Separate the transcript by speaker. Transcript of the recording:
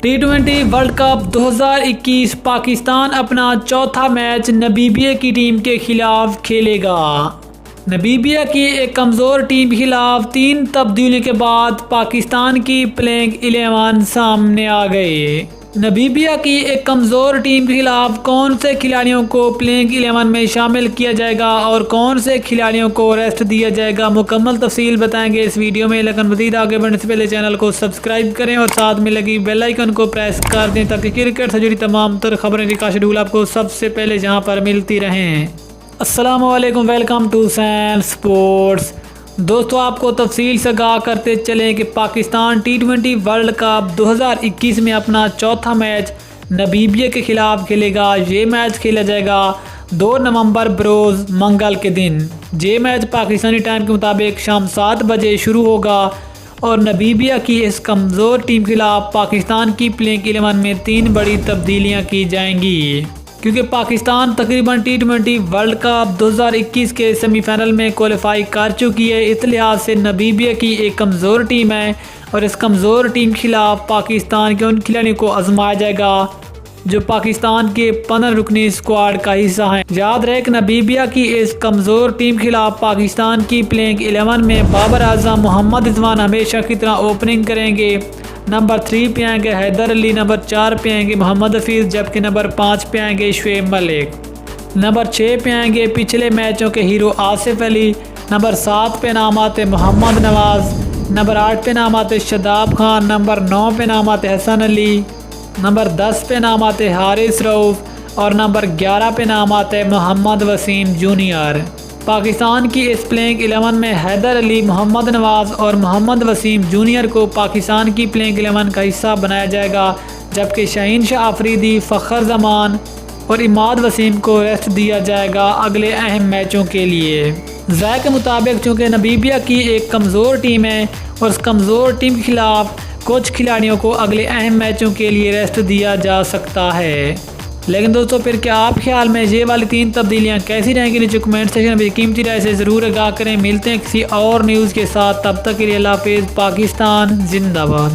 Speaker 1: T20 world cup 2021 Pakistan अपना चौथा match Namibia की टीम के खिलाफ खेलेगा। नमीबिया की एक कमज़ोर टीम के खिलाफ 3 तब्दीलियों के बाद पाकिस्तान की प्लेइंग 11 सामने आ गए। नमीबिया की एक कमज़ोर टीम के खिलाफ कौन से खिलाड़ियों को प्लेइंग 11 में शामिल किया जाएगा और कौन से खिलाड़ियों को रेस्ट दिया जाएगा, मुकम्मल तफसील बताएंगे इस वीडियो में। लेकिन मज़ीद आगे बढ़ने से पहले चैनल को सब्सक्राइब करें और साथ में लगी बेल आइकन को प्रेस कर दें ताकि क्रिकेट से जुड़ी तमाम तर खबरें का शेड्यूल आपको सबसे पहले जहां पर मिलती रहें। अस्सलामु अलैकुम, वेलकम टू सैन स्पोर्ट्स। दोस्तों, आपको तफसील से आगाह करते चलें कि पाकिस्तान T20 वर्ल्ड कप 2021 में अपना चौथा मैच नमीबिया के खिलाफ खेलेगा। ये मैच खेला जाएगा 2 नवंबर बरोज़ मंगल के दिन। ये मैच पाकिस्तानी टाइम के मुताबिक शाम 7 बजे शुरू होगा और नमीबिया की इस कमज़ोर टीम के खिलाफ पाकिस्तान की प्लेइंग 11 में 3 बड़ी तब्दीलियाँ की जाएंगी, क्योंकि पाकिस्तान तकरीबन T20 वर्ल्ड कप 2021 के सेमीफाइनल में क्वालिफाई कर चुकी है। इस लिहाज से नमीबिया की एक कमज़ोर टीम है और इस कमज़ोर टीम के खिलाफ पाकिस्तान के उन खिलाड़ियों को आजमाया जाएगा जो पाकिस्तान के 15 रुकनी स्क्वाड का हिस्सा हैं। याद रहे कि नमीबिया की इस कमज़ोर टीम के खिलाफ पाकिस्तान की प्लेइंग 11 में बाबर आजम, मोहम्मद रिजवान हमेशा की तरह ओपनिंग करेंगे। नंबर 3 पे आएंगे हैदर अली, नंबर 4 पे आएंगे मोहम्मद हफीज़, जबकि नंबर 5 पे आएंगे शुएब मलिक। नंबर 6 पे आएंगे पिछले मैचों के हीरो आसिफ अली। नंबर 7 पे नाम आते मोहम्मद नवाज़। नंबर 8 पे नाम आते शादाब खान। नंबर 9 पे नाम आते हसन अली। नंबर 10 पे नाम आते हारिस रऊफ़ और नंबर 11 पे नाम आते मोहम्मद वसीम जूनियर। पाकिस्तान की इस प्लेइंग 11 में हैदर अली, मोहम्मद नवाज़ और मोहम्मद वसीम जूनियर को पाकिस्तान की प्लेइंग 11 का हिस्सा बनाया जाएगा, जबकि शाहीन शाह आफरीदी, फ़खर जमान और इमाद वसीम को रेस्ट दिया जाएगा अगले अहम मैचों के लिए। ज़ाय के मुताबिक चूँकि नमीबिया की एक कमज़ोर टीम है और उस कमज़ोर टीम के खिलाफ कुछ खिलाड़ियों को अगले अहम मैचों के लिए रेस्ट दिया जा सकता है। लेकिन दोस्तों, फिर क्या आप ख्याल में ये वाली 3 तब्दीलियाँ कैसी रहेंगी? नीचे कमेंट सेक्शन में कीमती राय से ज़रूर आगाह करें। मिलते हैं किसी और न्यूज़ के साथ, तब तक के लिए अल्लाह हाफ़िज़। पाकिस्तान जिंदाबाद।